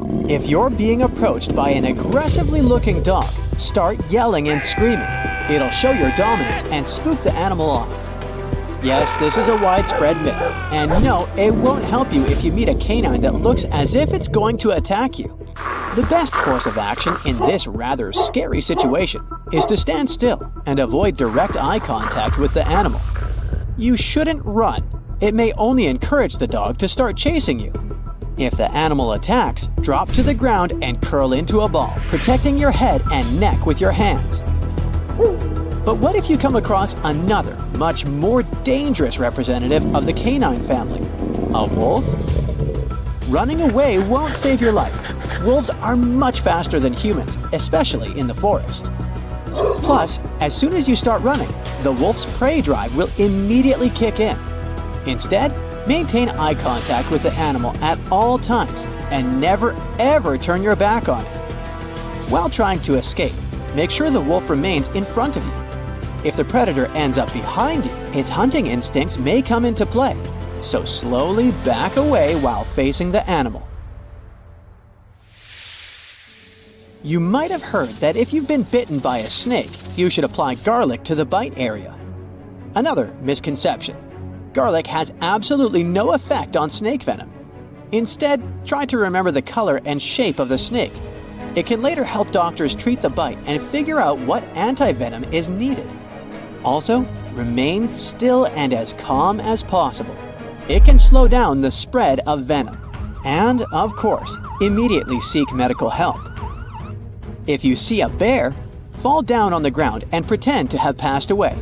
If you're being approached by an aggressively looking dog, start yelling and screaming. It'll show your dominance and spook the animal off. Yes, this is a widespread myth, and no, it won't help you if you meet a canine that looks as if it's going to attack you. The best course of action in this rather scary situation is to stand still and avoid direct eye contact with the animal. You shouldn't run. It may only encourage the dog to start chasing you. If the animal attacks, drop to the ground and curl into a ball, protecting your head and neck with your hands. But what if you come across another, much more dangerous representative of the canine family? A wolf? Running away won't save your life. Wolves are much faster than humans, especially in the forest. Plus, as soon as you start running, the wolf's prey drive will immediately kick in. Instead, maintain eye contact with the animal at all times and never ever turn your back on it. While trying to escape, make sure the wolf remains in front of you. If the predator ends up behind you, its hunting instincts may come into play, so slowly back away while facing the animal. You might have heard that if you've been bitten by a snake, you should apply garlic to the bite area. Another misconception. Garlic has absolutely no effect on snake venom. Instead, try to remember the color and shape of the snake. It can later help doctors treat the bite and figure out what anti-venom is needed. Also, remain still and as calm as possible. It can slow down the spread of venom. And, of course, immediately seek medical help. If you see a bear, fall down on the ground and pretend to have passed away.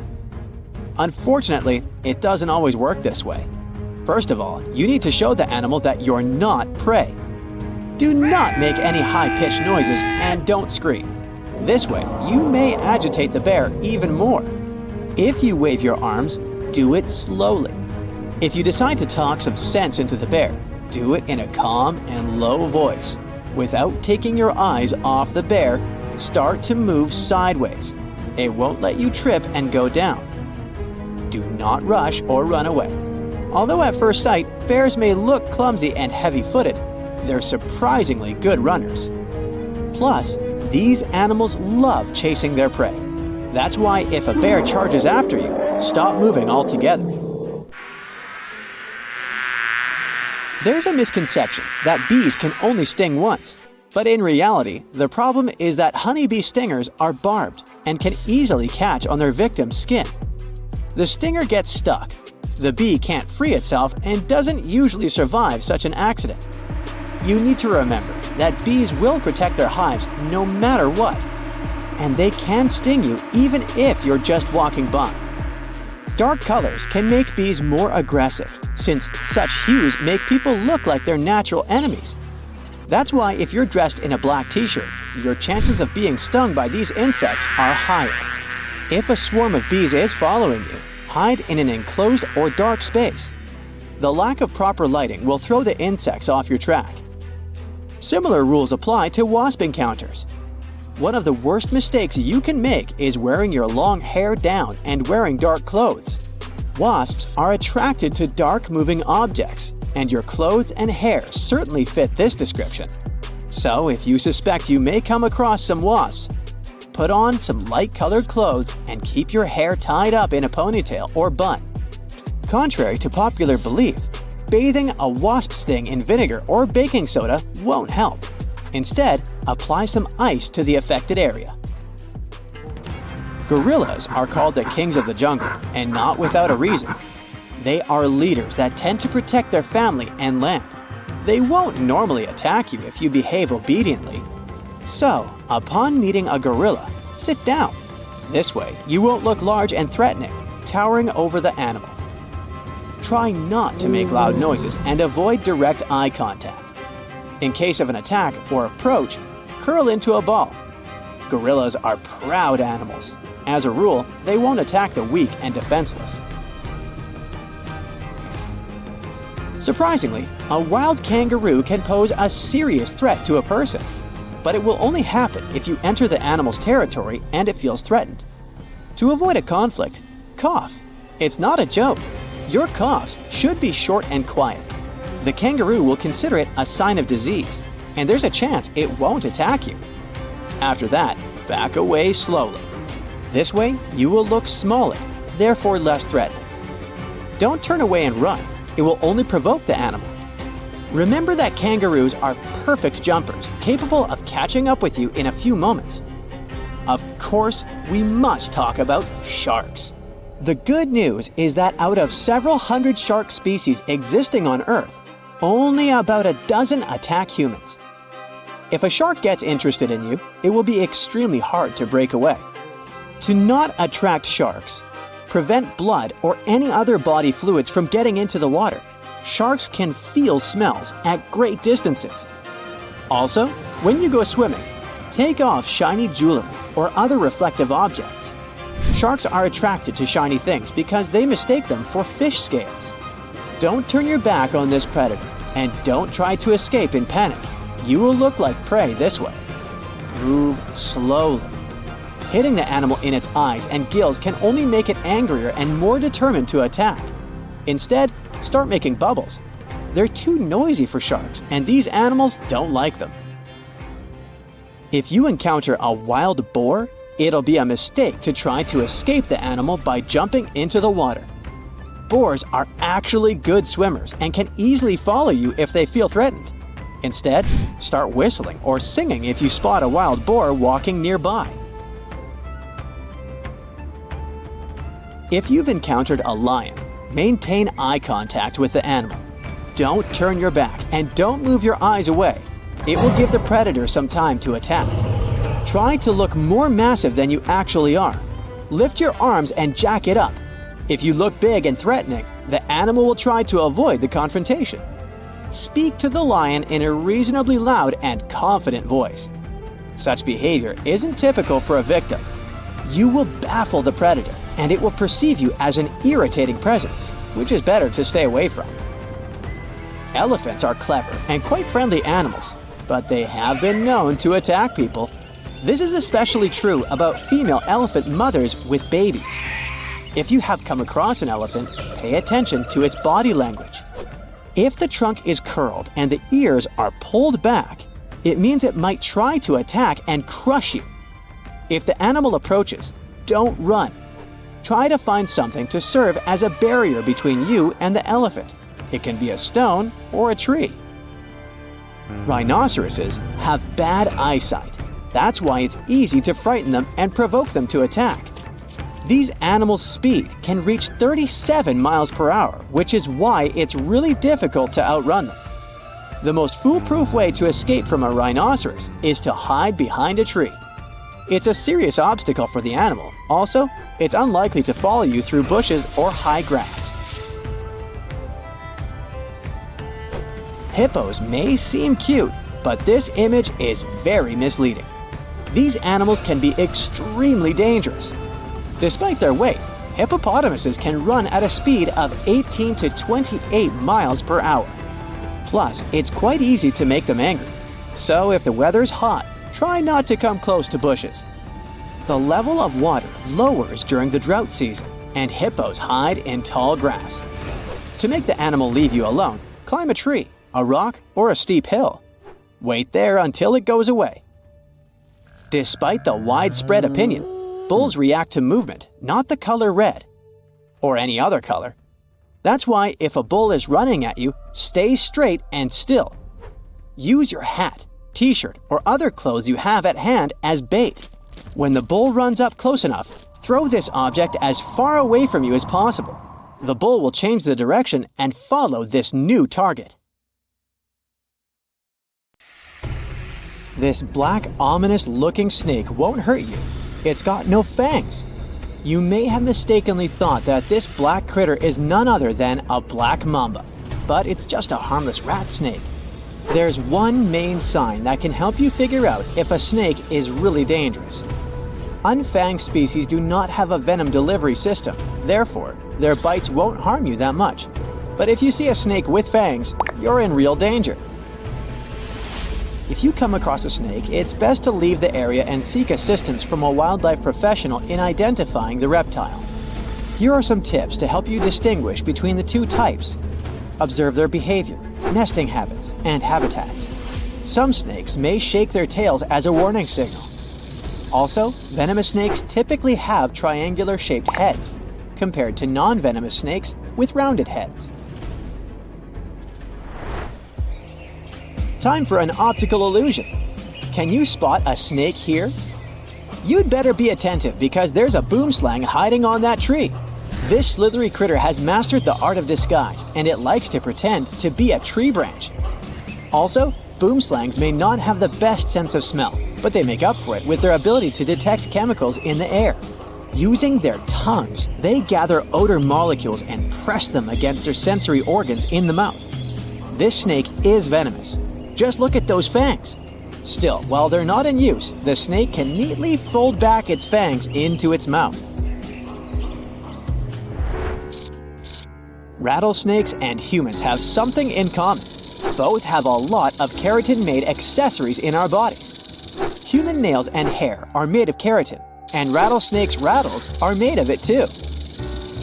Unfortunately, it doesn't always work this way. First of all, you need to show the animal that you're not prey. Do not make any high-pitched noises and don't scream. This way, you may agitate the bear even more. If you wave your arms, do it slowly. If you decide to talk some sense into the bear, do it in a calm and low voice. Without taking your eyes off the bear, start to move sideways. It won't let you trip and go down. Do not rush or run away. Although at first sight, bears may look clumsy and heavy-footed, they're surprisingly good runners. Plus, these animals love chasing their prey. That's why if a bear charges after you, stop moving altogether. There's a misconception that bees can only sting once. But in reality, the problem is that honeybee stingers are barbed and can easily catch on their victim's skin. The stinger gets stuck. The bee can't free itself and doesn't usually survive such an accident. You need to remember that bees will protect their hives no matter what. And they can sting you even if you're just walking by. Dark colors can make bees more aggressive, since such hues make people look like their natural enemies. That's why if you're dressed in a black t-shirt, your chances of being stung by these insects are higher. If a swarm of bees is following you, hide in an enclosed or dark space. The lack of proper lighting will throw the insects off your track. Similar rules apply to wasp encounters. One of the worst mistakes you can make is wearing your long hair down and wearing dark clothes. Wasps are attracted to dark moving objects, and your clothes and hair certainly fit this description. So if you suspect you may come across some wasps, put on some light-colored clothes and keep your hair tied up in a ponytail or bun. Contrary to popular belief, bathing a wasp sting in vinegar or baking soda won't help. Instead, apply some ice to the affected area. Gorillas are called the kings of the jungle, and not without a reason. They are leaders that tend to protect their family and land. They won't normally attack you if you behave obediently. So, upon meeting a gorilla, sit down. This way, you won't look large and threatening, towering over the animal. Try not to make loud noises and avoid direct eye contact. In case of an attack or approach, curl into a ball. Gorillas are proud animals. As a rule, they won't attack the weak and defenseless. Surprisingly, a wild kangaroo can pose a serious threat to a person. But it will only happen if you enter the animal's territory and it feels threatened. To avoid a conflict, cough. It's not a joke. Your coughs should be short and quiet. The kangaroo will consider it a sign of disease, and there's a chance it won't attack you. After that, back away slowly. This way, you will look smaller, therefore less threatening. Don't turn away and run. It will only provoke the animal. Remember that kangaroos are perfect jumpers, capable of catching up with you in a few moments. Of course, we must talk about sharks. The good news is that out of several hundred shark species existing on Earth, only about a dozen attack humans. If a shark gets interested in you, it will be extremely hard to break away. To not attract sharks, prevent blood or any other body fluids from getting into the water, sharks can feel smells at great distances. Also, when you go swimming, take off shiny jewelry or other reflective objects. Sharks are attracted to shiny things because they mistake them for fish scales. Don't turn your back on this predator and don't try to escape in panic. You will look like prey this way. Move slowly. Hitting the animal in its eyes and gills can only make it angrier and more determined to attack. Instead, start making bubbles. They're too noisy for sharks, and these animals don't like them. If you encounter a wild boar, it'll be a mistake to try to escape the animal by jumping into the water. Boars are actually good swimmers and can easily follow you if they feel threatened. Instead, start whistling or singing if you spot a wild boar walking nearby. If you've encountered a lion, maintain eye contact with the animal. Don't turn your back and don't move your eyes away. It will give the predator some time to attack. Try to look more massive than you actually are. Lift your arms and jack it up. If you look big and threatening, the animal will try to avoid the confrontation. Speak to the lion in a reasonably loud and confident voice. Such behavior isn't typical for a victim. You will baffle the predator, and it will perceive you as an irritating presence, which is better to stay away from. Elephants are clever and quite friendly animals, but they have been known to attack people. This is especially true about female elephant mothers with babies. If you have come across an elephant, pay attention to its body language. If the trunk is curled and the ears are pulled back, it means it might try to attack and crush you. If the animal approaches, don't run. Try to find something to serve as a barrier between you and the elephant. It can be a stone or a tree. Rhinoceroses have bad eyesight. That's why it's easy to frighten them and provoke them to attack. These animals' speed can reach 37 miles per hour, which is why it's really difficult to outrun them. The most foolproof way to escape from a rhinoceros is to hide behind a tree. It's a serious obstacle for the animal. Also, it's unlikely to follow you through bushes or high grass. Hippos may seem cute, but this image is very misleading. These animals can be extremely dangerous. Despite their weight, hippopotamuses can run at a speed of 18 to 28 miles per hour. Plus, it's quite easy to make them angry. So if the weather's hot, try not to come close to bushes. The level of water lowers during the drought season, and hippos hide in tall grass. To make the animal leave you alone, climb a tree, a rock, or a steep hill. Wait there until it goes away. Despite the widespread opinion, bulls react to movement, not the color red, or any other color. That's why if a bull is running at you, stay straight and still. Use your hat, t-shirt, or other clothes you have at hand as bait. When the bull runs up close enough, throw this object as far away from you as possible. The bull will change the direction and follow this new target. This black, ominous-looking snake won't hurt you. It's got no fangs. You may have mistakenly thought that this black critter is none other than a black mamba, but it's just a harmless rat snake. There's one main sign that can help you figure out if a snake is really dangerous. Unfanged species do not have a venom delivery system, therefore, their bites won't harm you that much. But if you see a snake with fangs, you're in real danger. If you come across a snake, it's best to leave the area and seek assistance from a wildlife professional in identifying the reptile. Here are some tips to help you distinguish between the two types. Observe their behavior, nesting habits, and habitats. Some snakes may shake their tails as a warning signal. Also, venomous snakes typically have triangular-shaped heads, compared to non-venomous snakes with rounded heads. Time for an optical illusion. Can you spot a snake here? You'd better be attentive because there's a boomslang hiding on that tree. This slithery critter has mastered the art of disguise, and it likes to pretend to be a tree branch. Also, boomslangs may not have the best sense of smell, but they make up for it with their ability to detect chemicals in the air. Using their tongues, they gather odor molecules and press them against their sensory organs in the mouth. This snake is venomous. Just look at those fangs. Still, while they're not in use, the snake can neatly fold back its fangs into its mouth. Rattlesnakes and humans have something in common. Both have a lot of keratin-made accessories in our bodies. Human nails and hair are made of keratin, and rattlesnakes' rattles are made of it too.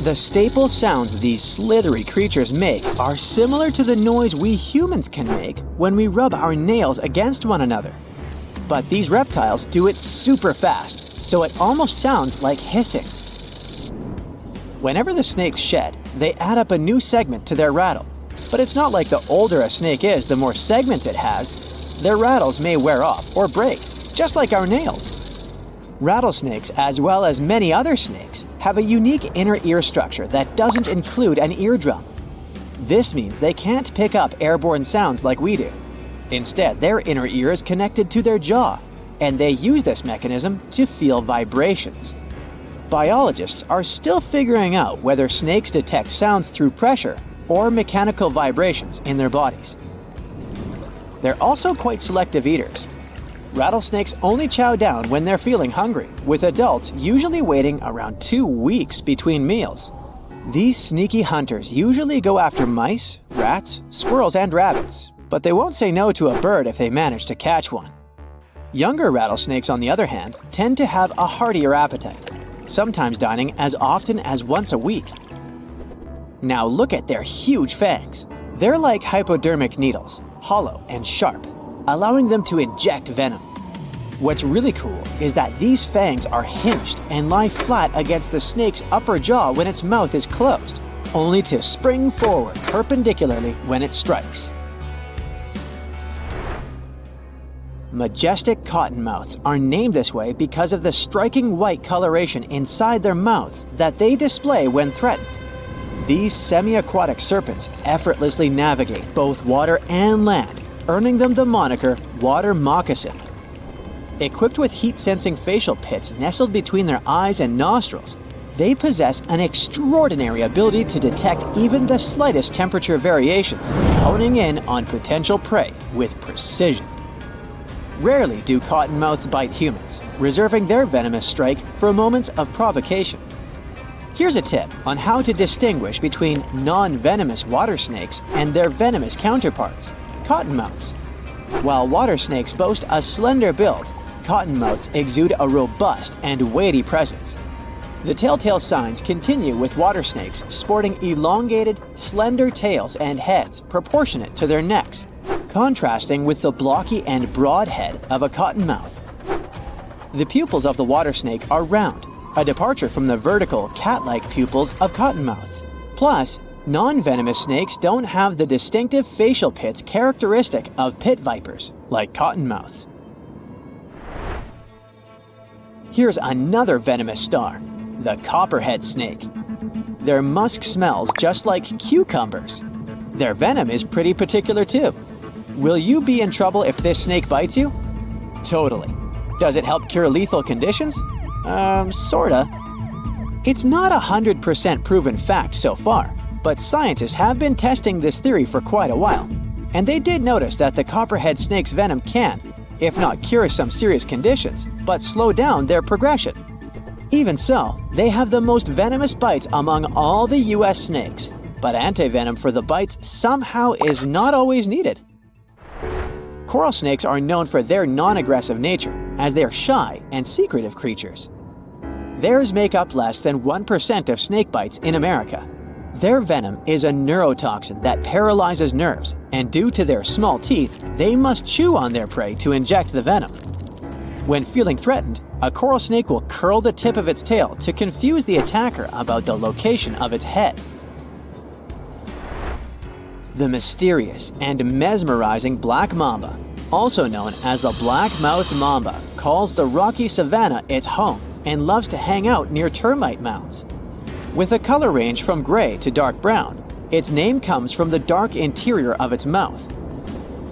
The staple sounds these slithery creatures make are similar to the noise we humans can make when we rub our nails against one another. But these reptiles do it super fast, so it almost sounds like hissing. Whenever the snakes shed, they add up a new segment to their rattle. But it's not like the older a snake is, the more segments it has. Their rattles may wear off or break, just like our nails. Rattlesnakes, as well as many other snakes, have a unique inner ear structure that doesn't include an eardrum. This means they can't pick up airborne sounds like we do. Instead, their inner ear is connected to their jaw, and they use this mechanism to feel vibrations. Biologists are still figuring out whether snakes detect sounds through pressure or mechanical vibrations in their bodies. They're also quite selective eaters. Rattlesnakes only chow down when they're feeling hungry, with adults usually waiting around 2 weeks between meals. These sneaky hunters usually go after mice, rats, squirrels, and rabbits, but they won't say no to a bird if they manage to catch one. Younger rattlesnakes, on the other hand, tend to have a heartier appetite, sometimes dining as often as once a week. Now look at their huge fangs. They're like hypodermic needles, hollow and sharp, allowing them to inject venom. What's really cool is that these fangs are hinged and lie flat against the snake's upper jaw when its mouth is closed, only to spring forward perpendicularly when it strikes. Majestic cottonmouths are named this way because of the striking white coloration inside their mouths that they display when threatened. These semi-aquatic serpents effortlessly navigate both water and land, earning them the moniker water moccasin. Equipped with heat-sensing facial pits nestled between their eyes and nostrils, they possess an extraordinary ability to detect even the slightest temperature variations, honing in on potential prey with precision. Rarely do cottonmouths bite humans, reserving their venomous strike for moments of provocation. Here's a tip on how to distinguish between non-venomous water snakes and their venomous counterparts, cottonmouths. While water snakes boast a slender build, cottonmouths exude a robust and weighty presence. The telltale signs continue with water snakes sporting elongated, slender tails and heads proportionate to their necks, contrasting with the blocky and broad head of a cottonmouth. The pupils of the water snake are round, a departure from the vertical, cat-like pupils of cottonmouths. Plus, non-venomous snakes don't have the distinctive facial pits characteristic of pit vipers, like cottonmouths. Here's another venomous star, the copperhead snake. Their musk smells just like cucumbers. Their venom is pretty particular too. Will you be in trouble if this snake bites you? Totally. Does it help cure lethal conditions? Sorta. It's not 100% proven fact so far, but scientists have been testing this theory for quite a while, and they did notice that the copperhead snake's venom can, if not cure some serious conditions, but slow down their progression. Even so, they have the most venomous bites among all the US snakes, but antivenom for the bites somehow is not always needed. Coral snakes are known for their non-aggressive nature, as they are shy and secretive creatures. Theirs make up less than 1% of snake bites in America. Their venom is a neurotoxin that paralyzes nerves, and due to their small teeth, they must chew on their prey to inject the venom. When feeling threatened, a coral snake will curl the tip of its tail to confuse the attacker about the location of its head. The mysterious and mesmerizing black mamba, also known as the black-mouthed mamba, calls the rocky savanna its home and loves to hang out near termite mounds. With a color range from gray to dark brown, its name comes from the dark interior of its mouth.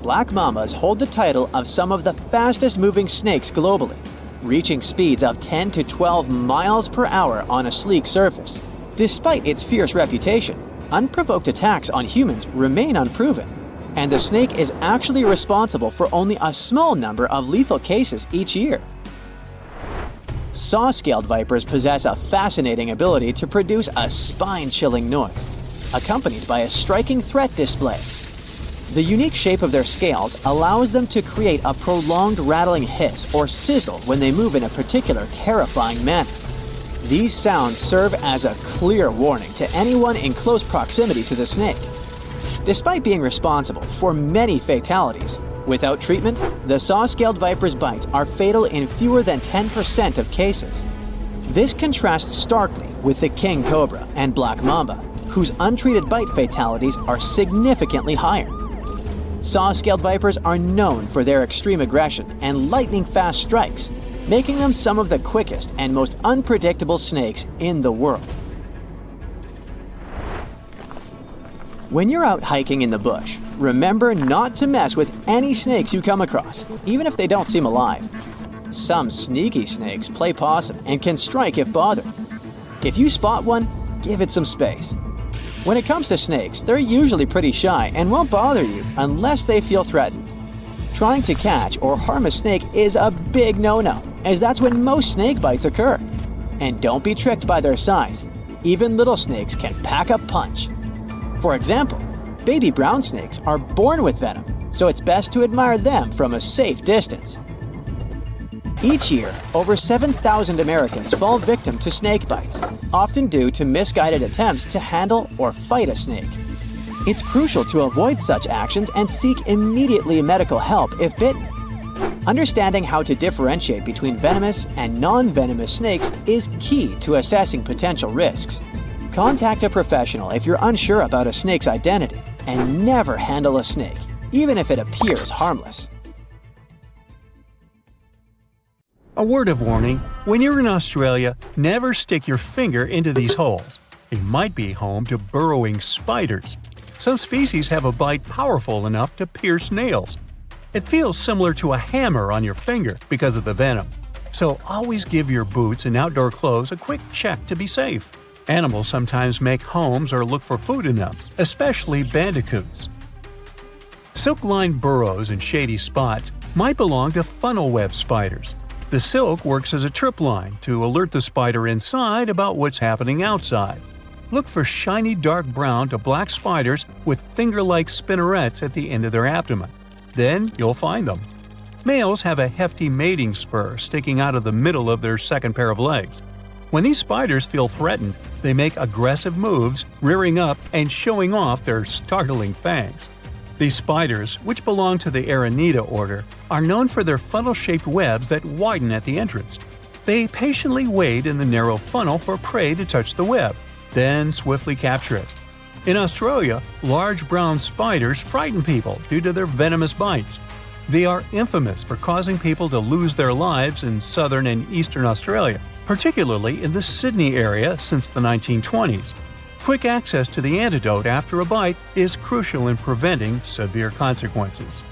Black mambas hold the title of some of the fastest-moving snakes globally, reaching speeds of 10 to 12 miles per hour on a sleek surface. Despite its fierce reputation, unprovoked attacks on humans remain unproven, and the snake is actually responsible for only a small number of lethal cases each year. Saw-scaled vipers possess a fascinating ability to produce a spine-chilling noise, accompanied by a striking threat display. The unique shape of their scales allows them to create a prolonged rattling hiss or sizzle when they move in a particular terrifying manner. These sounds serve as a clear warning to anyone in close proximity to the snake. Despite being responsible for many fatalities, without treatment, the saw-scaled viper's bites are fatal in fewer than 10% of cases. This contrasts starkly with the king cobra and black mamba, whose untreated bite fatalities are significantly higher. Saw-scaled vipers are known for their extreme aggression and lightning-fast strikes, making them some of the quickest and most unpredictable snakes in the world. When you're out hiking in the bush, remember not to mess with any snakes you come across, even if they don't seem alive. Some sneaky snakes play possum and can strike if bothered. If you spot one, give it some space. When it comes to snakes, they're usually pretty shy and won't bother you unless they feel threatened. Trying to catch or harm a snake is a big no-no, as that's when most snake bites occur. And don't be tricked by their size. Even little snakes can pack a punch. For example, baby brown snakes are born with venom, so it's best to admire them from a safe distance. Each year, over 7,000 Americans fall victim to snake bites, often due to misguided attempts to handle or fight a snake. It's crucial to avoid such actions and seek immediately medical help if bitten. Understanding how to differentiate between venomous and non-venomous snakes is key to assessing potential risks. Contact a professional if you're unsure about a snake's identity, and never handle a snake, even if it appears harmless. A word of warning: when you're in Australia, never stick your finger into these holes. They might be home to burrowing spiders. Some species have a bite powerful enough to pierce nails. It feels similar to a hammer on your finger because of the venom. So always give your boots and outdoor clothes a quick check to be safe. Animals sometimes make homes or look for food in them, especially bandicoots. Silk-lined burrows in shady spots might belong to funnel web spiders. The silk works as a trip line to alert the spider inside about what's happening outside. Look for shiny dark brown to black spiders with finger-like spinnerets at the end of their abdomen. Then you'll find them. Males have a hefty mating spur sticking out of the middle of their second pair of legs. When these spiders feel threatened, they make aggressive moves, rearing up and showing off their startling fangs. These spiders, which belong to the Aranida order, are known for their funnel-shaped webs that widen at the entrance. They patiently wait in the narrow funnel for prey to touch the web, then swiftly capture it. In Australia, large brown spiders frighten people due to their venomous bites. They are infamous for causing people to lose their lives in southern and eastern Australia, particularly in the Sydney area since the 1920s. Quick access to the antidote after a bite is crucial in preventing severe consequences.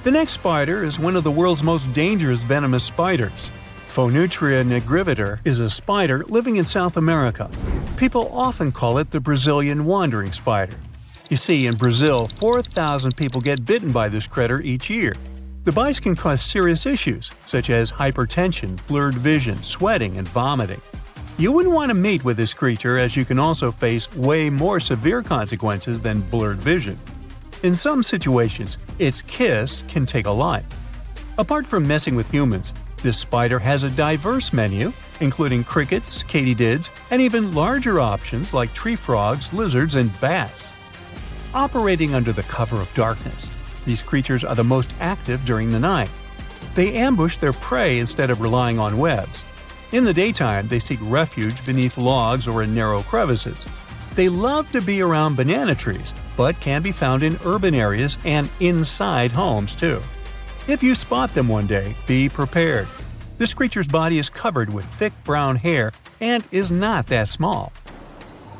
The next spider is one of the world's most dangerous venomous spiders. Phonutria nigriviter is a spider living in South America. People often call it the Brazilian wandering spider. You see, in Brazil, 4,000 people get bitten by this critter each year. The bites can cause serious issues, such as hypertension, blurred vision, sweating, and vomiting. You wouldn't want to mate with this creature, as you can also face way more severe consequences than blurred vision. In some situations, its kiss can take a life. Apart from messing with humans, This spider has a diverse menu, including crickets, katydids, and even larger options like tree frogs, lizards, and bats. Operating under the cover of darkness, these creatures are the most active during the night. They ambush their prey instead of relying on webs. In the daytime, they seek refuge beneath logs or in narrow crevices. They love to be around banana trees, but can be found in urban areas and inside homes too. If you spot them one day, be prepared. This creature's body is covered with thick brown hair and is not that small.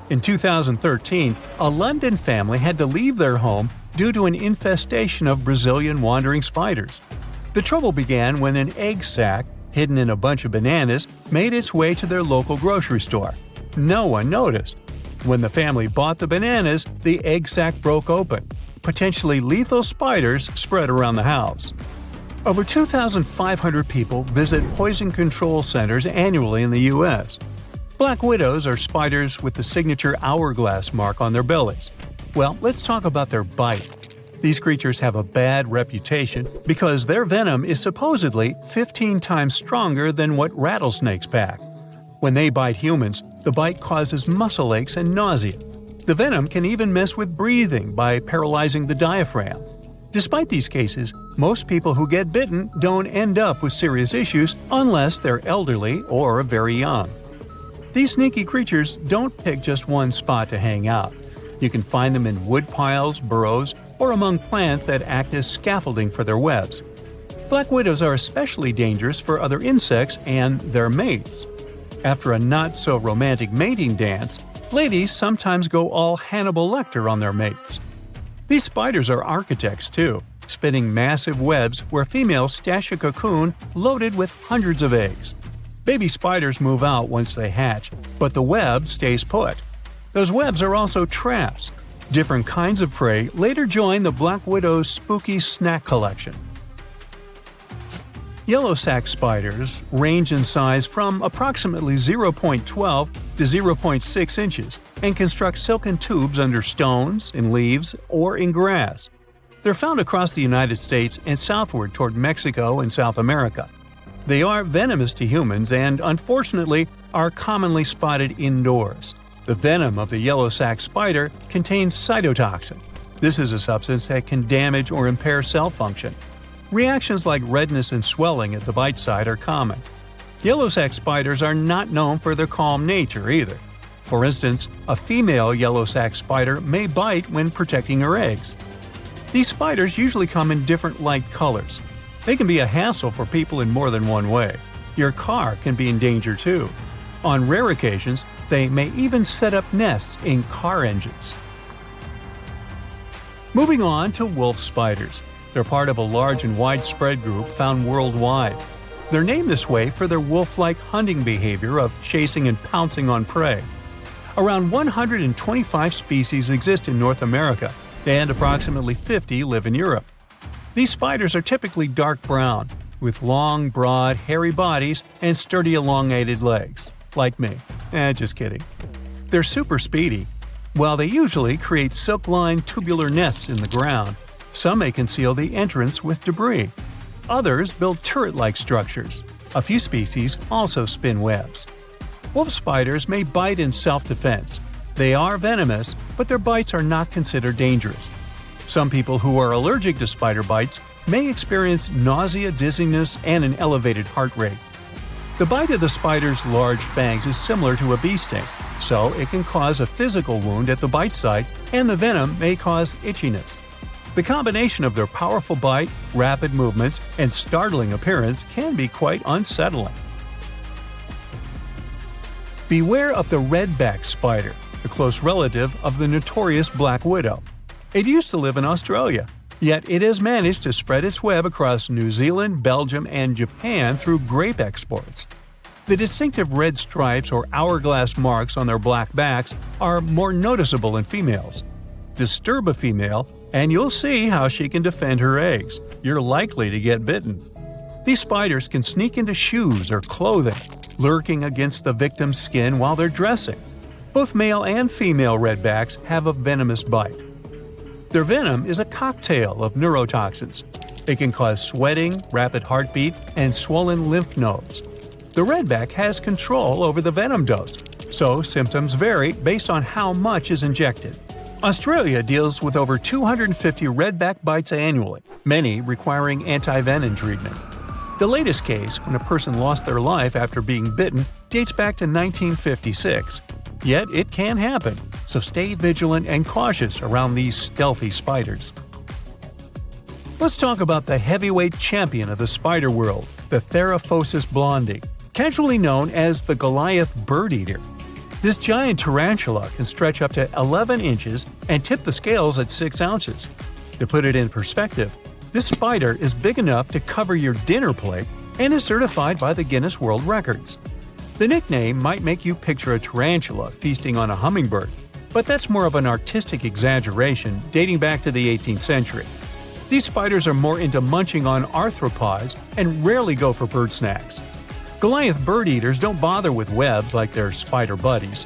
In 2013, a London family had to leave their home due to an infestation of Brazilian wandering spiders. The trouble began when an egg sac, hidden in a bunch of bananas, made its way to their local grocery store. No one noticed. When the family bought the bananas, the egg sac broke open. Potentially lethal spiders spread around the house. Over 2,500 people visit poison control centers annually in the U.S. Black widows are spiders with the signature hourglass mark on their bellies. Well, let's talk about their bite. These creatures have a bad reputation because their venom is supposedly 15 times stronger than what rattlesnakes pack. When they bite humans, the bite causes muscle aches and nausea. The venom can even mess with breathing by paralyzing the diaphragm. Despite these cases, most people who get bitten don't end up with serious issues unless they're elderly or very young. These sneaky creatures don't pick just one spot to hang out. You can find them in wood piles, burrows, or among plants that act as scaffolding for their webs. Black widows are especially dangerous for other insects and their mates. After a not-so-romantic mating dance, ladies sometimes go all Hannibal Lecter on their mates. These spiders are architects too, spinning massive webs where females stash a cocoon loaded with hundreds of eggs. Baby spiders move out once they hatch, but the web stays put. Those webs are also traps. Different kinds of prey later join the black widow's spooky snack collection. Yellow sac spiders range in size from approximately 0.12 to 0.6 inches and construct silken tubes under stones, in leaves, or in grass. They're found across the United States and southward toward Mexico and South America. They are venomous to humans and, unfortunately, are commonly spotted indoors. The venom of the yellow sac spider contains cytotoxin. This is a substance that can damage or impair cell function. Reactions like redness and swelling at the bite site are common. Yellow sac spiders are not known for their calm nature either. For instance, a female yellow sac spider may bite when protecting her eggs. These spiders usually come in different light colors. They can be a hassle for people in more than one way. Your car can be in danger too. On rare occasions, they may even set up nests in car engines. Moving on to wolf spiders. They're part of a large and widespread group found worldwide. They're named this way for their wolf-like hunting behavior of chasing and pouncing on prey. Around 125 species exist in North America, and approximately 50 live in Europe. These spiders are typically dark brown, with long, broad, hairy bodies and sturdy elongated legs. Like me. Just kidding. They're super speedy. While they usually create silk-lined tubular nests in the ground, some may conceal the entrance with debris. Others build turret-like structures. A few species also spin webs. Wolf spiders may bite in self-defense. They are venomous, but their bites are not considered dangerous. Some people who are allergic to spider bites may experience nausea, dizziness, and an elevated heart rate. The bite of the spider's large fangs is similar to a bee sting, so it can cause a physical wound at the bite site, and the venom may cause itchiness. The combination of their powerful bite, rapid movements, and startling appearance can be quite unsettling. Beware of the redback spider, a close relative of the notorious black widow. It used to live in Australia, yet it has managed to spread its web across New Zealand, Belgium, and Japan through grape exports. The distinctive red stripes or hourglass marks on their black backs are more noticeable in females. Disturb a female, and you'll see how she can defend her eggs. You're likely to get bitten. These spiders can sneak into shoes or clothing, lurking against the victim's skin while they're dressing. Both male and female redbacks have a venomous bite. Their venom is a cocktail of neurotoxins. It can cause sweating, rapid heartbeat, and swollen lymph nodes. The redback has control over the venom dose, so symptoms vary based on how much is injected. Australia deals with over 250 redback bites annually, many requiring anti-venom treatment. The latest case, when a person lost their life after being bitten, dates back to 1956. Yet it can happen, so stay vigilant and cautious around these stealthy spiders. Let's talk about the heavyweight champion of the spider world, the Theraphosis blondie, casually known as the Goliath birdeater. This giant tarantula can stretch up to 11 inches and tip the scales at 6 ounces. To put it in perspective, this spider is big enough to cover your dinner plate and is certified by the Guinness World Records. The nickname might make you picture a tarantula feasting on a hummingbird, but that's more of an artistic exaggeration dating back to the 18th century. These spiders are more into munching on arthropods and rarely go for bird snacks. Goliath bird-eaters don't bother with webs like their spider buddies.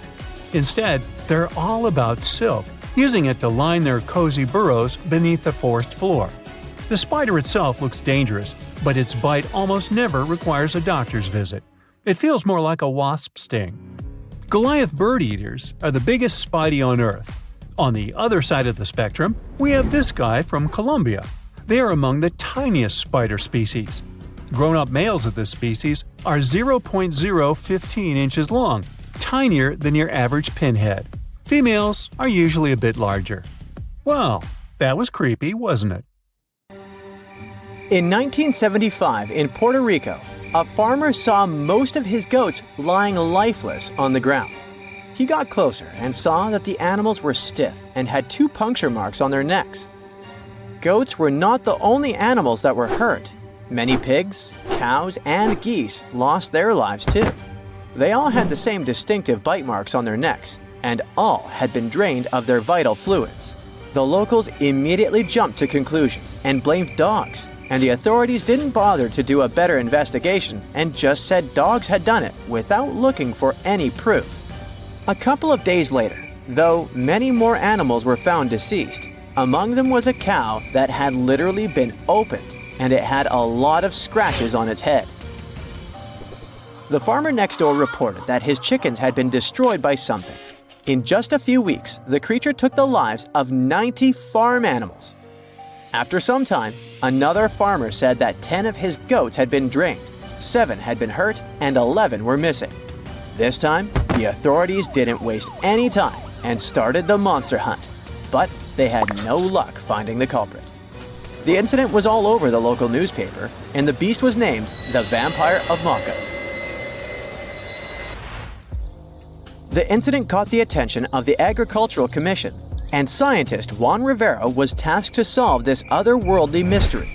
Instead, they're all about silk, using it to line their cozy burrows beneath the forest floor. The spider itself looks dangerous, but its bite almost never requires a doctor's visit. It feels more like a wasp sting. Goliath bird-eaters are the biggest spidey on Earth. On the other side of the spectrum, we have this guy from Colombia. They are among the tiniest spider species. Grown-up males of this species are 0.015 inches long, tinier than your average pinhead. Females are usually a bit larger. Well, that was creepy, wasn't it? In 1975, in Puerto Rico, a farmer saw most of his goats lying lifeless on the ground. He got closer and saw that the animals were stiff and had 2 puncture marks on their necks. Goats were not the only animals that were hurt. Many pigs, cows, and geese lost their lives too. They all had the same distinctive bite marks on their necks, and all had been drained of their vital fluids. The locals immediately jumped to conclusions and blamed dogs, and the authorities didn't bother to do a better investigation and just said dogs had done it without looking for any proof. A couple of days later, though, many more animals were found deceased. Among them was a cow that had literally been opened, and it had a lot of scratches on its head. The farmer next door reported that his chickens had been destroyed by something. In just a few weeks, the creature took the lives of 90 farm animals. After some time, another farmer said that 10 of his goats had been drained, 7 had been hurt, and 11 were missing. This time, the authorities didn't waste any time and started the monster hunt, but they had no luck finding the culprit. The incident was all over the local newspaper, and the beast was named the Vampire of Mocha. The incident caught the attention of the Agricultural Commission, and scientist Juan Rivera was tasked to solve this otherworldly mystery.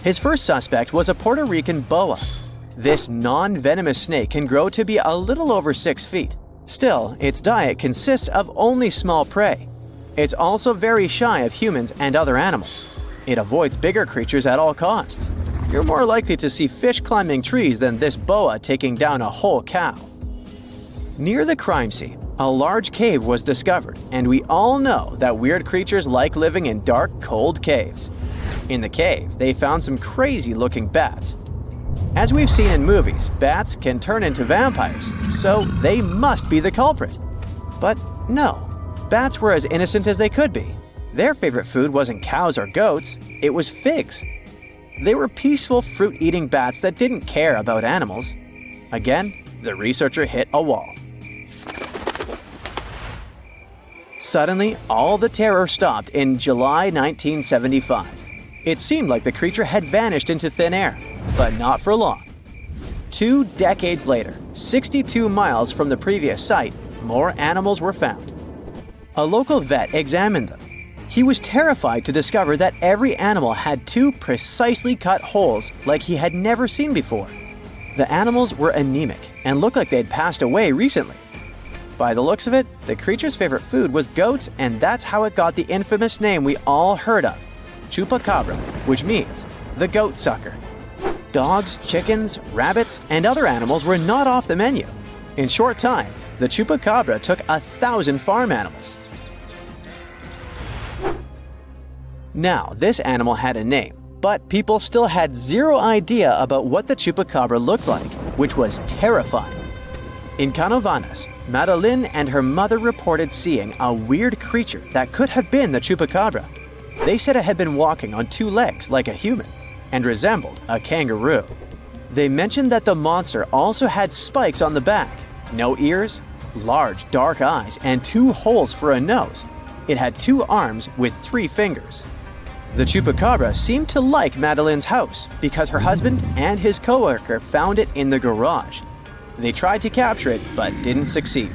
His first suspect was a Puerto Rican boa. This non-venomous snake can grow to be a little over 6 feet. Still, its diet consists of only small prey. It's also very shy of humans and other animals. It avoids bigger creatures at all costs. You're more likely to see fish climbing trees than this boa taking down a whole cow. Near the crime scene, a large cave was discovered, and we all know that weird creatures like living in dark, cold caves. In the cave, they found some crazy-looking bats. As we've seen in movies, bats can turn into vampires, so they must be the culprit. But no, bats were as innocent as they could be. Their favorite food wasn't cows or goats, it was figs. They were peaceful fruit-eating bats that didn't care about animals. Again, the researcher hit a wall. Suddenly, all the terror stopped in July 1975. It seemed like the creature had vanished into thin air, but not for long. 2 decades later, 62 miles from the previous site, more animals were found. A local vet examined them. He was terrified to discover that every animal had 2 precisely cut holes like he had never seen before. The animals were anemic and looked like they'd passed away recently. By the looks of it, the creature's favorite food was goats, and that's how it got the infamous name we all heard of, Chupacabra, which means the goat sucker. Dogs, chickens, rabbits, and other animals were not off the menu. In short time, the Chupacabra took 1,000 farm animals. Now, this animal had a name, but people still had zero idea about what the Chupacabra looked like, which was terrifying. In Canovanas, Madeline and her mother reported seeing a weird creature that could have been the Chupacabra. They said it had been walking on two legs like a human and resembled a kangaroo. They mentioned that the monster also had spikes on the back, no ears, large dark eyes, and 2 holes for a nose. It had 2 arms with 3 fingers. The Chupacabra seemed to like Madeline's house because her husband and his coworker found it in the garage. They tried to capture it but didn't succeed.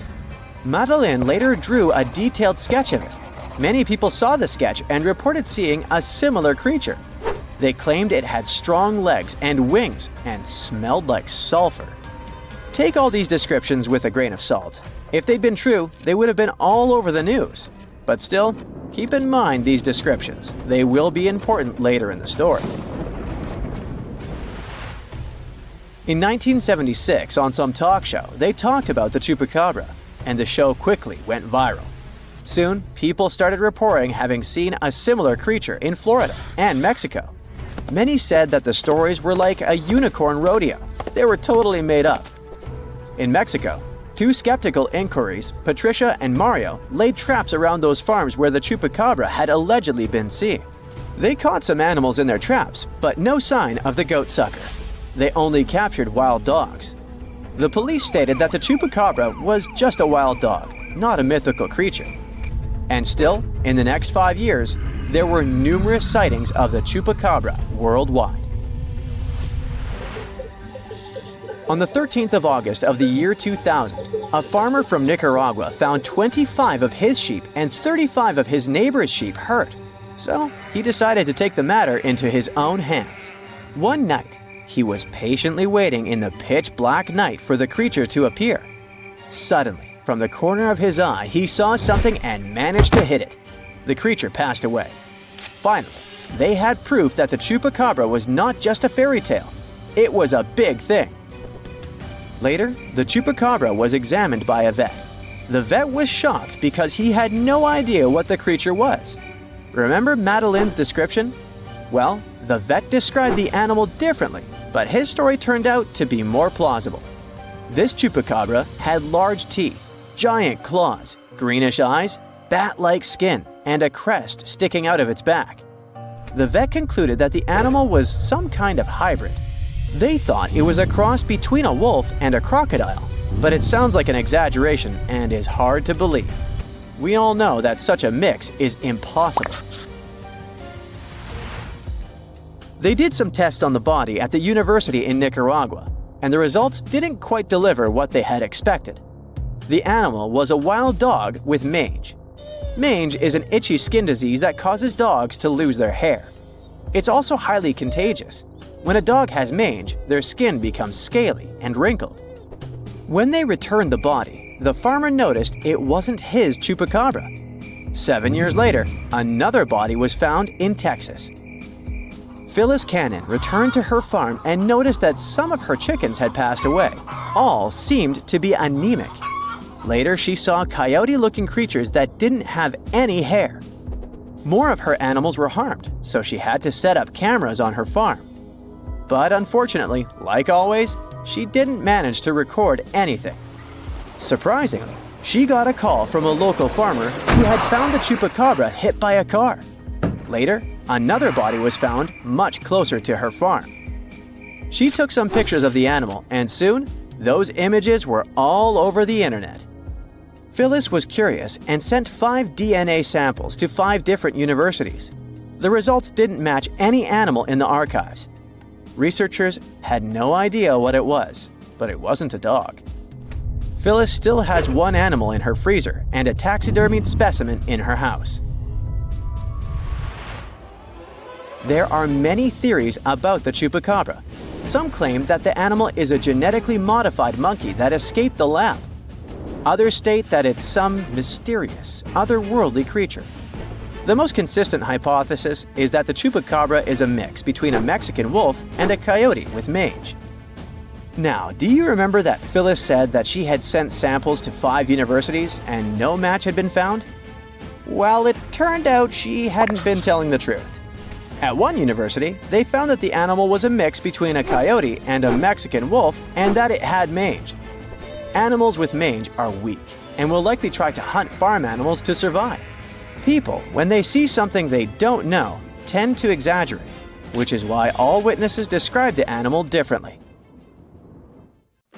Madeline later drew a detailed sketch of it. Many people saw the sketch and reported seeing a similar creature. They claimed it had strong legs and wings and smelled like sulfur. Take all these descriptions with a grain of salt. If they'd been true, they would have been all over the news. But still, keep in mind these descriptions. They will be important later in the story. In 1976, on some talk show, they talked about the Chupacabra, and the show quickly went viral. Soon, people started reporting having seen a similar creature in Florida and Mexico. Many said that the stories were like a unicorn rodeo. They were totally made up. In Mexico, 2 skeptical inquiries, Patricia and Mario, laid traps around those farms where the Chupacabra had allegedly been seen. They caught some animals in their traps, but no sign of the goat sucker. They only captured wild dogs. The police stated that the Chupacabra was just a wild dog, not a mythical creature. And still, in the next 5 years, there were numerous sightings of the Chupacabra worldwide. On the 13th of August of the year 2000, a farmer from Nicaragua found 25 of his sheep and 35 of his neighbor's sheep hurt. So he decided to take the matter into his own hands. One night, he was patiently waiting in the pitch-black night for the creature to appear. Suddenly, from the corner of his eye, he saw something and managed to hit it. The creature passed away. Finally, they had proof that the Chupacabra was not just a fairy tale. It was a big thing. Later, the Chupacabra was examined by a vet. The vet was shocked because he had no idea what the creature was. Remember Madeline's description? Well, the vet described the animal differently, but his story turned out to be more plausible. This Chupacabra had large teeth, giant claws, greenish eyes, bat-like skin, and a crest sticking out of its back. The vet concluded that the animal was some kind of hybrid. They thought it was a cross between a wolf and a crocodile, but it sounds like an exaggeration and is hard to believe. We all know that such a mix is impossible. They did some tests on the body at the university in Nicaragua, and the results didn't quite deliver what they had expected. The animal was a wild dog with mange. Mange is an itchy skin disease that causes dogs to lose their hair. It's also highly contagious. When a dog has mange, their skin becomes scaly and wrinkled. When they returned the body, the farmer noticed it wasn't his Chupacabra. 7 years later, another body was found in Texas. Phyllis Cannon returned to her farm and noticed that some of her chickens had passed away. All seemed to be anemic. Later, she saw coyote-looking creatures that didn't have any hair. More of her animals were harmed, so she had to set up cameras on her farm. But unfortunately, like always, she didn't manage to record anything. Surprisingly, she got a call from a local farmer who had found the Chupacabra hit by a car. Later, another body was found much closer to her farm. She took some pictures of the animal, and soon, those images were all over the internet. Phyllis was curious and sent 5 DNA samples to 5 different universities. The results didn't match any animal in the archives. Researchers had no idea what it was, but it wasn't a dog. Phyllis still has one animal in her freezer and a taxidermied specimen in her house. There are many theories about the Chupacabra. Some claim that the animal is a genetically modified monkey that escaped the lab. Others state that it's some mysterious, otherworldly creature. The most consistent hypothesis is that the Chupacabra is a mix between a Mexican wolf and a coyote with mange. Now, do you remember that Phyllis said that she had sent samples to 5 universities and no match had been found? Well, it turned out she hadn't been telling the truth. At one university, they found that the animal was a mix between a coyote and a Mexican wolf and that it had mange. Animals with mange are weak and will likely try to hunt farm animals to survive. People, when they see something they don't know, tend to exaggerate, which is why all witnesses describe the animal differently.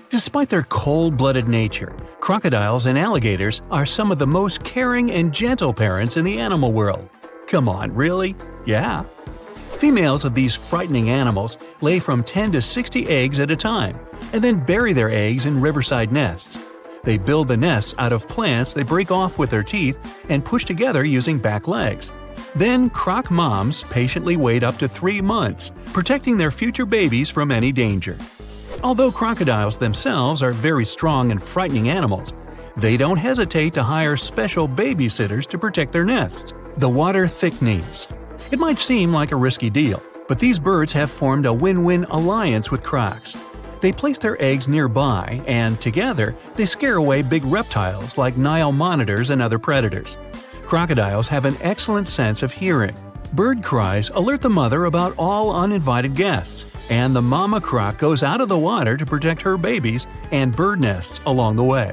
Despite their cold-blooded nature, crocodiles and alligators are some of the most caring and gentle parents in the animal world. Come on, really? Yeah. Females of these frightening animals lay from 10 to 60 eggs at a time, and then bury their eggs in riverside nests. They build the nests out of plants they break off with their teeth and push together using back legs. Then croc moms patiently wait up to 3 months, protecting their future babies from any danger. Although crocodiles themselves are very strong and frightening animals, they don't hesitate to hire special babysitters to protect their nests, the water thick-knees. It might seem like a risky deal, but these birds have formed a win-win alliance with crocs. They place their eggs nearby, and together, they scare away big reptiles like Nile monitors and other predators. Crocodiles have an excellent sense of hearing. Bird cries alert the mother about all uninvited guests, and the mama croc goes out of the water to protect her babies and bird nests along the way.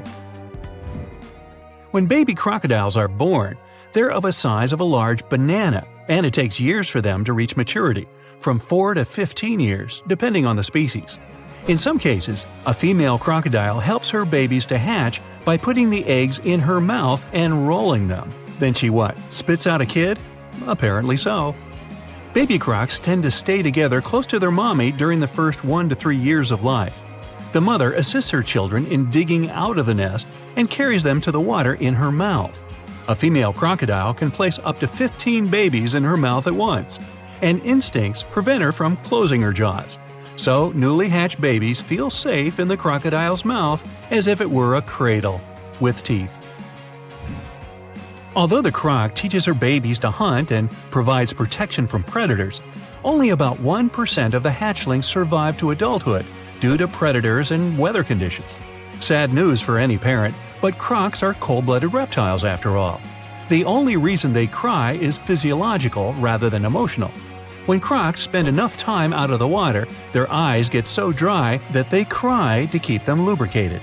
When baby crocodiles are born, they're of a size of a large banana, and it takes years for them to reach maturity, from 4 to 15 years, depending on the species. In some cases, a female crocodile helps her babies to hatch by putting the eggs in her mouth and rolling them. Then she spits out a kid? Apparently so. Baby crocs tend to stay together close to their mommy during the first 1 to 3 years of life. The mother assists her children in digging out of the nest and carries them to the water in her mouth. A female crocodile can place up to 15 babies in her mouth at once, and instincts prevent her from closing her jaws. So newly hatched babies feel safe in the crocodile's mouth as if it were a cradle, with teeth. Although the croc teaches her babies to hunt and provides protection from predators, only about 1% of the hatchlings survive to adulthood due to predators and weather conditions. Sad news for any parent, but crocs are cold-blooded reptiles after all. The only reason they cry is physiological rather than emotional. When crocs spend enough time out of the water, their eyes get so dry that they cry to keep them lubricated.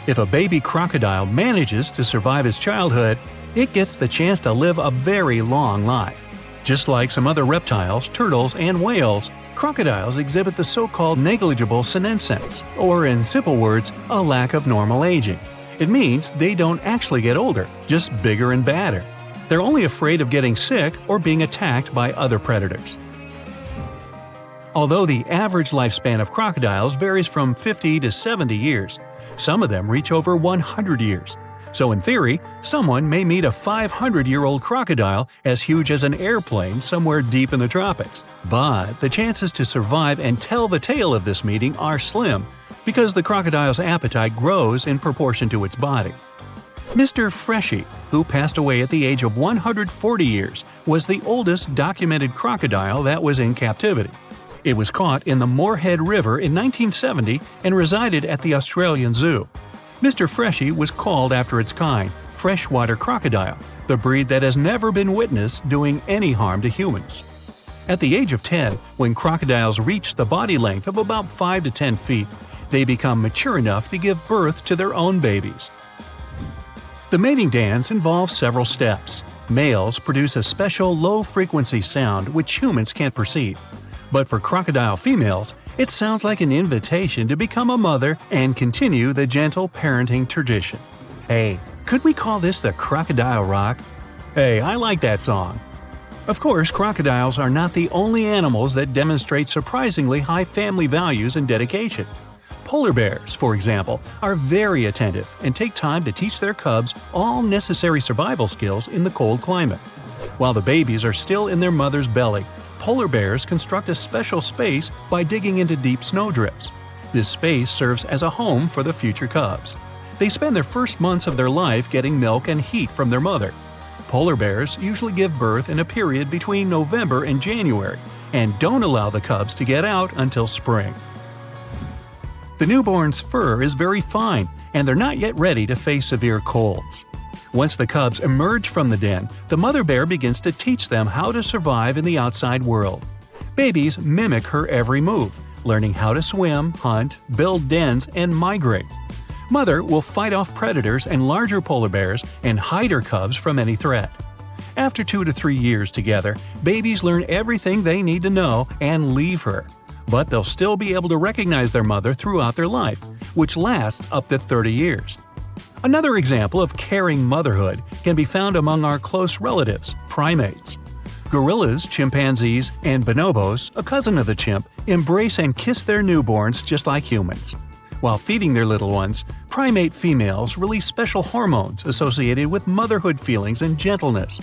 If a baby crocodile manages to survive its childhood, it gets the chance to live a very long life. Just like some other reptiles, turtles, and whales, crocodiles exhibit the so-called negligible senescence, or in simple words, a lack of normal aging. It means they don't actually get older, just bigger and badder. They're only afraid of getting sick or being attacked by other predators. Although the average lifespan of crocodiles varies from 50 to 70 years, some of them reach over 100 years. So in theory, someone may meet a 500-year-old crocodile as huge as an airplane somewhere deep in the tropics. But the chances to survive and tell the tale of this meeting are slim, because the crocodile's appetite grows in proportion to its body. Mr. Freshie, who passed away at the age of 140 years, was the oldest documented crocodile that was in captivity. It was caught in the Moorhead River in 1970 and resided at the Australian Zoo. Mr. Freshie was called after its kind, freshwater crocodile, the breed that has never been witnessed doing any harm to humans. At the age of 10, when crocodiles reach the body length of about 5 to 10 feet, they become mature enough to give birth to their own babies. The mating dance involves several steps. Males produce a special low-frequency sound which humans can't perceive. But for crocodile females, it sounds like an invitation to become a mother and continue the gentle parenting tradition. Hey, could we call this the Crocodile Rock? Hey, I like that song. Of course, crocodiles are not the only animals that demonstrate surprisingly high family values and dedication. Polar bears, for example, are very attentive and take time to teach their cubs all necessary survival skills in the cold climate. While the babies are still in their mother's belly, polar bears construct a special space by digging into deep snowdrifts. This space serves as a home for the future cubs. They spend their first months of their life getting milk and heat from their mother. Polar bears usually give birth in a period between November and January and don't allow the cubs to get out until spring. The newborn's fur is very fine, and they're not yet ready to face severe colds. Once the cubs emerge from the den, the mother bear begins to teach them how to survive in the outside world. Babies mimic her every move, learning how to swim, hunt, build dens, and migrate. Mother will fight off predators and larger polar bears and hide her cubs from any threat. After 2 to 3 years together, babies learn everything they need to know and leave her. But they'll still be able to recognize their mother throughout their life, which lasts up to 30 years. Another example of caring motherhood can be found among our close relatives, primates. Gorillas, chimpanzees, and bonobos, a cousin of the chimp, embrace and kiss their newborns just like humans. While feeding their little ones, primate females release special hormones associated with motherhood feelings and gentleness.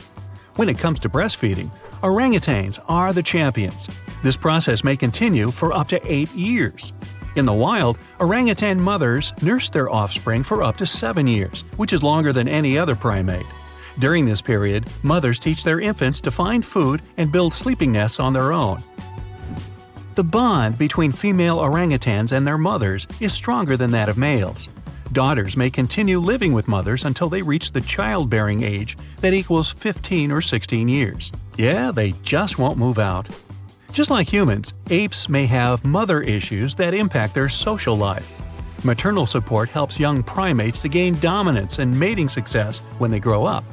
When it comes to breastfeeding, orangutans are the champions. This process may continue for up to 8 years. In the wild, orangutan mothers nurse their offspring for up to 7 years, which is longer than any other primate. During this period, mothers teach their infants to find food and build sleeping nests on their own. The bond between female orangutans and their mothers is stronger than that of males. Daughters may continue living with mothers until they reach the childbearing age that equals 15 or 16 years. Yeah, they just won't move out. Just like humans, apes may have mother issues that impact their social life. Maternal support helps young primates to gain dominance and mating success when they grow up.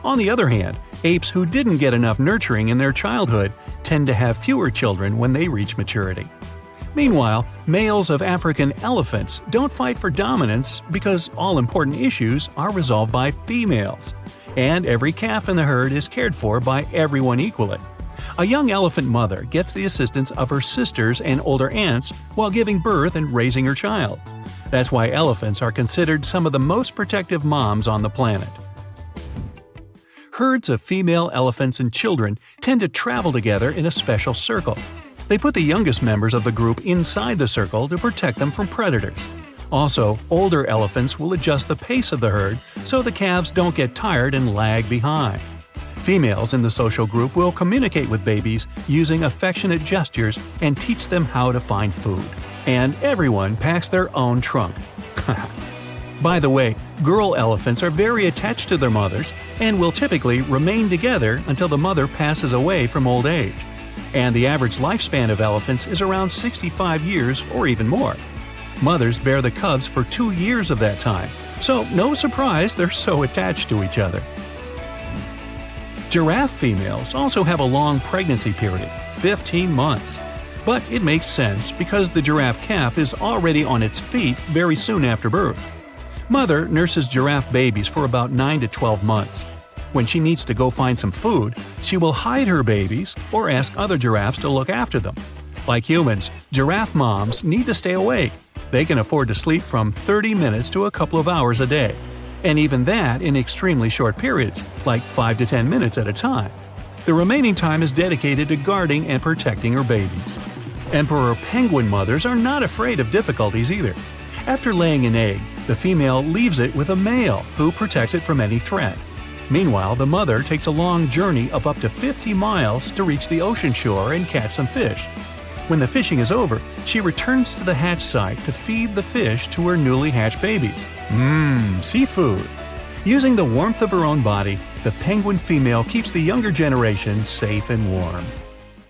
On the other hand, apes who didn't get enough nurturing in their childhood tend to have fewer children when they reach maturity. Meanwhile, males of African elephants don't fight for dominance because all important issues are resolved by females. And every calf in the herd is cared for by everyone equally. A young elephant mother gets the assistance of her sisters and older aunts while giving birth and raising her child. That's why elephants are considered some of the most protective moms on the planet. Herds of female elephants and children tend to travel together in a special circle. They put the youngest members of the group inside the circle to protect them from predators. Also, older elephants will adjust the pace of the herd so the calves don't get tired and lag behind. Females in the social group will communicate with babies using affectionate gestures and teach them how to find food. And everyone packs their own trunk. By the way, girl elephants are very attached to their mothers and will typically remain together until the mother passes away from old age. And the average lifespan of elephants is around 65 years or even more. Mothers bear the cubs for 2 years of that time, so no surprise they're so attached to each other. Giraffe females also have a long pregnancy period, 15 months. But it makes sense because the giraffe calf is already on its feet very soon after birth. Mother nurses giraffe babies for about 9 to 12 months. When she needs to go find some food, she will hide her babies or ask other giraffes to look after them. Like humans, giraffe moms need to stay awake. They can afford to sleep from 30 minutes to a couple of hours a day. And even that in extremely short periods, like 5 to 10 minutes at a time. The remaining time is dedicated to guarding and protecting her babies. Emperor penguin mothers are not afraid of difficulties either. After laying an egg, the female leaves it with a male who protects it from any threat. Meanwhile, the mother takes a long journey of up to 50 miles to reach the ocean shore and catch some fish. When the fishing is over, she returns to the hatch site to feed the fish to her newly hatched babies. Seafood! Using the warmth of her own body, the penguin female keeps the younger generation safe and warm.